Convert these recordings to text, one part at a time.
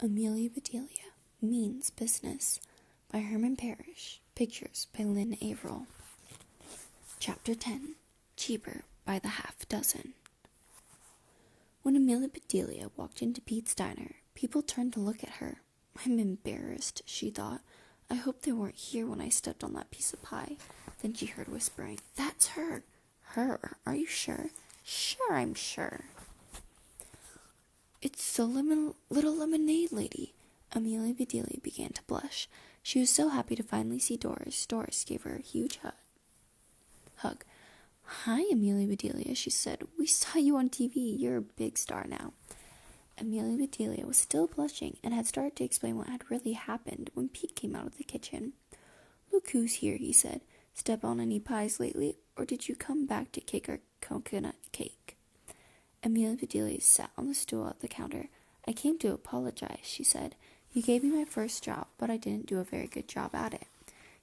Amelia Bedelia Means Business by Herman Parish. Pictures by Lynn Arvil. Chapter 10. Cheaper by the half dozen. When Amelia Bedelia walked into Pete's diner, people turned to look at her. I'm embarrassed, she thought. I hope they weren't here when I stepped on that piece of pie. Then she heard whispering, "That's her." Her? Are you sure? Sure, I'm sure. It's the little lemonade lady. Amelia Bedelia began to blush. She was so happy to finally see Doris. Doris gave her a huge hug. "Hi, Amelia Bedelia," she said. "We saw you on TV. You're a big star now." Amelia Bedelia was still blushing and had started to explain what had really happened when Pete came out of the kitchen. "Look who's here," he said. "Step on any pies lately, or did you come back to cake our coconut cake?" Amelia Bedelia sat on the stool at the counter. "I came to apologize," she said. "You gave me my first job, but I didn't do a very good job at it."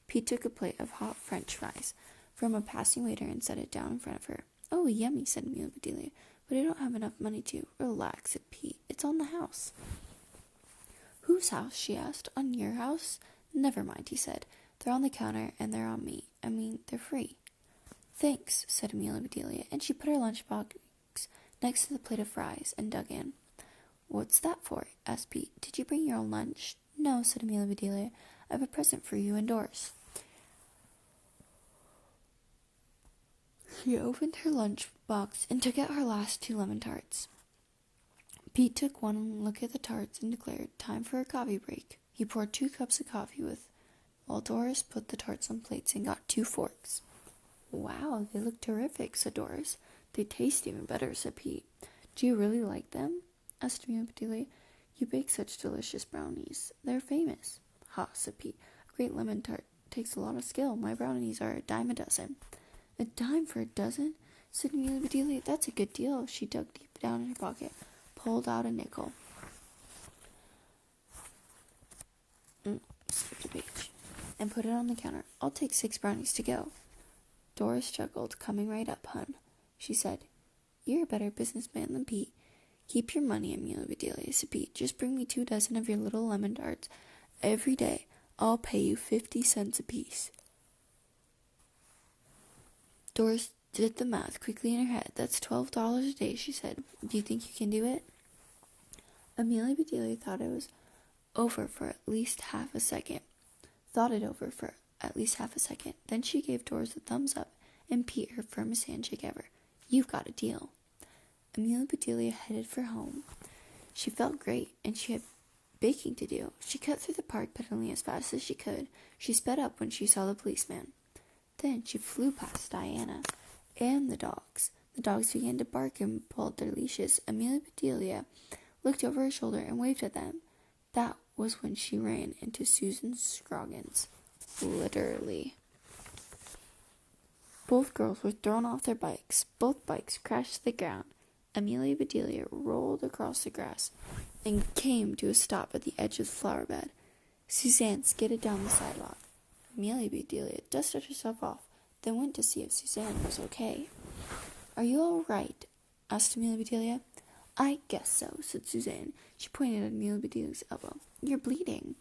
Pete took a plate of hot French fries from a passing waiter and set it down in front of her. "Oh, yummy," said Amelia Bedelia, "but I don't have enough money to." "Relax," said Pete. "It's on the house." "Whose house?" she asked. "On your house?" "Never mind," he said. "They're on the counter, and they're on me. They're free." "Thanks," said Amelia Bedelia, and she put her lunchbox next to the plate of fries and dug in. "What's that for?" asked Pete. "Did you bring your own lunch?" "No," said Amelia Bedelia. "I have a present for you and Doris." She opened her lunchbox and took out her last 2 lemon tarts. Pete took one look at the tarts and declared, "Time for a coffee break." He poured 2 cups of coffee while Doris put the tarts on plates and got 2 forks. "Wow, they look terrific," said Doris. "They taste even better," said Pete. "Do you really like them?" asked Amelia Bedelia. "You bake such delicious brownies. They're famous." "Ha," said Pete. "A great lemon tart takes a lot of skill. My brownies are a dime a dozen." "A dime for a dozen?" said Amelia Bedelia. "That's a good deal." She dug deep down in her pocket, pulled out a nickel. Skipped a page. And put it on the counter. "I'll take 6 brownies to go." Doris chuckled. "Coming right up, hun," she said. "You're a better businessman than Pete." "Keep your money, Amelia Bedelia," said Pete. "Just bring me 2 dozen of your little lemon tarts every day. I'll pay you 50 cents apiece." Doris did the math quickly in her head. "That's $12 a day," she said. "Do you think you can do it?" Amelia Bedelia thought it over for at least half a second. Then she gave Doris a thumbs up and Pete her firmest handshake ever. "You've got a deal." Amelia Bedelia headed for home. She felt great, and she had baking to do. She cut through the park pedaling as fast as she could. She sped up when she saw the policeman. Then she flew past Diana and the dogs. The dogs began to bark and pulled their leashes. Amelia Bedelia looked over her shoulder and waved at them. That was when she ran into Susan Scroggins. Literally. Both girls were thrown off their bikes. Both bikes crashed to the ground. Amelia Bedelia rolled across the grass and came to a stop at the edge of the flower bed. Suzanne skidded down the sidewalk. Amelia Bedelia dusted herself off, then went to see if Suzanne was okay. "Are you all right?" asked Amelia Bedelia. "I guess so," said Suzanne. She pointed at Amelia Bedelia's elbow. "You're bleeding."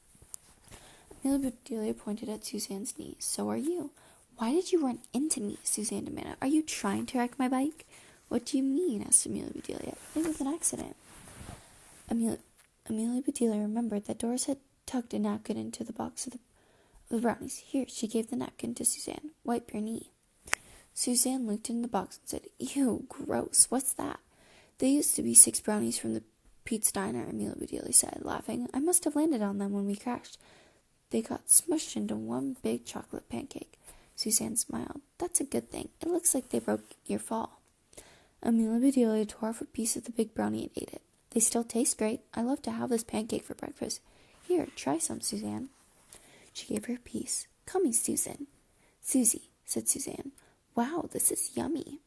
Amelia Bedelia pointed at Suzanne's knee. "So are you." "Why did you run into me?" Suzanne demanded. "Are you trying to wreck my bike?" "What do you mean?" asked Amelia Bedelia. "It was an accident." Amelia Bedelia remembered that Doris had tucked a napkin into the box of the brownies. "Here," she gave the napkin to Suzanne. "Wipe your knee." Suzanne looked in the box and said, "Ew, gross. What's that?" "They used to be 6 brownies from the Pete's diner," Amelia Bedelia said, laughing. "I must have landed on them when we crashed. They got smushed into one big chocolate pancake." Suzanne smiled. "That's a good thing. It looks like they broke your fall." Amelia Bedelia tore off a piece of the big brownie and ate it. "They still taste great. I love to have this pancake for breakfast. Here, try some, Suzanne." She gave her a piece. "Call me Susan." "Susie," said Suzanne. "Wow, this is yummy."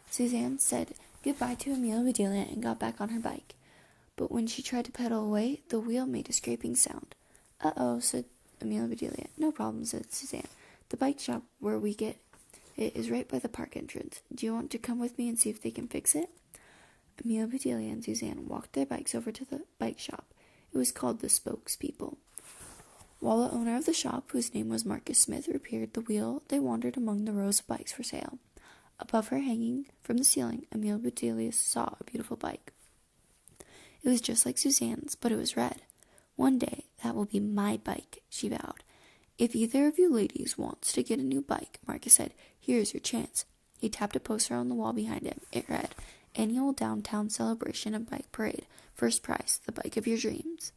Suzanne said goodbye to Amelia Bedelia and got back on her bike. But when she tried to pedal away, the wheel made a scraping sound. "Uh-oh," said Amelia Bedelia. "No problem," said Suzanne. "The bike shop where we get it is right by the park entrance. Do you want to come with me and see if they can fix it?" Amelia Bedelia and Suzanne walked their bikes over to the bike shop. It was called the Spokespeople. While the owner of the shop, whose name was Marcus Smith, repaired the wheel, they wandered among the rows of bikes for sale. Above her, hanging from the ceiling, Amelia Bedelia saw a beautiful bike. It was just like Suzanne's, but it was red. "One day, that will be my bike," she vowed. "If either of you ladies wants to get a new bike," Marcus said, "here's your chance." He tapped a poster on the wall behind him. It read, "Annual Downtown Celebration and Bike Parade. First prize, the bike of your dreams."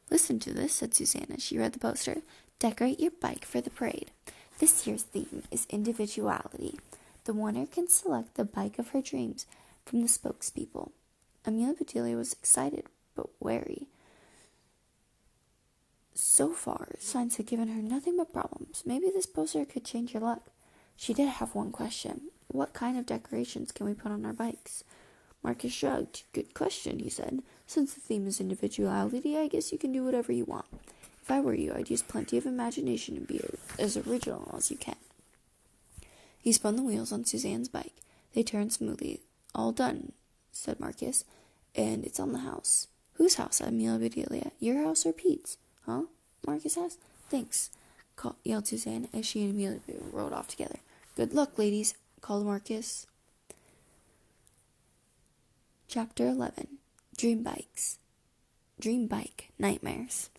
"Listen to this," said Suzanne as she read the poster. "Decorate your bike for the parade. This year's theme is individuality. The winner can select the bike of her dreams from the Spokespeople." Amelia Bedelia was excited but wary. So far, science had given her nothing but problems. Maybe this poster could change her luck. She did have one question. "What kind of decorations can we put on our bikes?" Marcus shrugged. "Good question," he said. "Since the theme is individuality, I guess you can do whatever you want. If I were you, I'd use plenty of imagination and be as original as you can." He spun the wheels on Suzanne's bike. They turned smoothly. "All done," said Marcus, "and it's on the house." "Whose house?" said Amelia Bedelia. "Your house or Pete's?" "Huh?" Marcus asked. "Thanks," yelled Suzanne as she and Amelia rode off together. "Good luck, ladies," called Marcus. Chapter 11. Dream Bike Nightmares.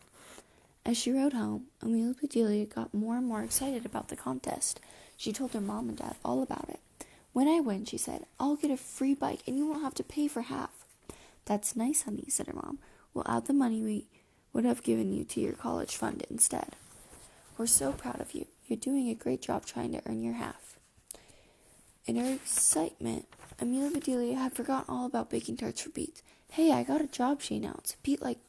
As she rode home, Amelia Bedelia got more and more excited about the contest. She told her mom and dad all about it. "When I win," she said, "I'll get a free bike and you won't have to pay for half." "That's nice, honey," said her mom. "We'll add the money we would have given you to your college fund instead. We're so proud of you. You're doing a great job trying to earn your half." In her excitement, Amelia Bedelia had forgotten all about baking tarts for Pete. "Hey, I got a job," she announced. "Pete liked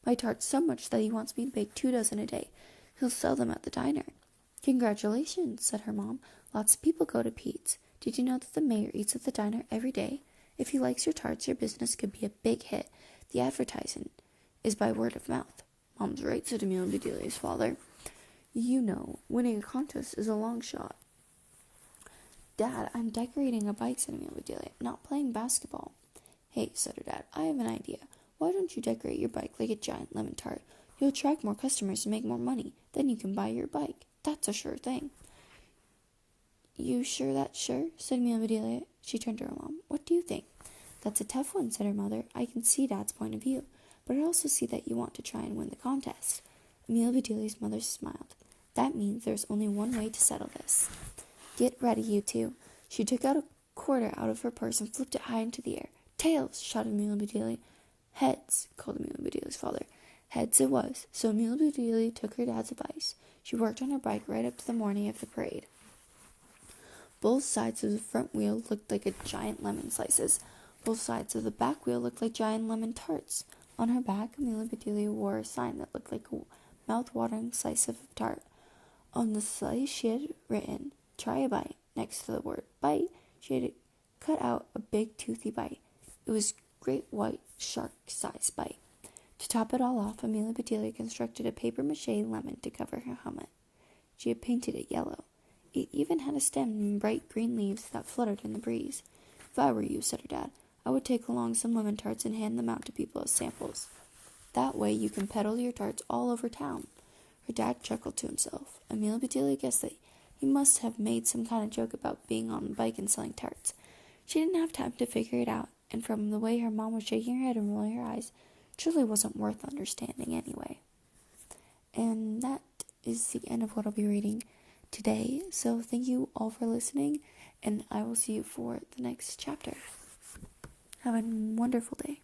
my tarts so much that he wants me to bake 2 dozen a day. He'll sell them at the diner." "Congratulations," said her mom. "Lots of people go to Pete's. Did you know that the mayor eats at the diner every day? If he likes your tarts, your business could be a big hit. The advertising is by word of mouth." "Mom's right," said Amelia Bedelia's father. "You know, winning a contest is a long shot." "Dad, I'm decorating a bike," said Amelia Bedelia, "not playing basketball." "Hey," said her dad, "I have an idea. Why don't you decorate your bike like a giant lemon tart? You'll attract more customers and make more money. Then you can buy your bike. That's a sure thing." "You sure that's sure?" said Amelia Bedelia. She turned to her mom. "What do you think?" "That's a tough one," said her mother. "I can see Dad's point of view, but I also see that you want to try and win the contest." Amelia Bedelia's mother smiled. "That means there's only one way to settle this. Get ready, you two." She took out a quarter out of her purse and flipped it high into the air. "Tails!" shouted Amelia Bedelia. "Heads!" called Amelia Bedelia's father. Heads it was, so Amelia Bedelia took her dad's advice. She worked on her bike right up to the morning of the parade. Both sides of the front wheel looked like giant lemon slices. Both sides of the back wheel looked like giant lemon tarts. On her back, Amelia Bedelia wore a sign that looked like a mouth-watering slice of a tart. On the slice she had written, "Try a bite." Next to the word bite, she had cut out a big toothy bite. It was great white shark-sized bite. To top it all off, Amelia Bedelia constructed a papier-mâché lemon to cover her helmet. She had painted it yellow. It even had a stem and bright green leaves that fluttered in the breeze. "If I were you," said her dad, "I would take along some lemon tarts and hand them out to people as samples. That way you can peddle your tarts all over town." Her dad chuckled to himself. Amelia Bedelia guessed that he must have made some kind of joke about being on a bike and selling tarts. She didn't have time to figure it out, and from the way her mom was shaking her head and rolling her eyes, it truly wasn't worth understanding anyway. And that is the end of what I'll be reading today. So thank you all for listening, and I will see you for the next chapter. Have a wonderful day.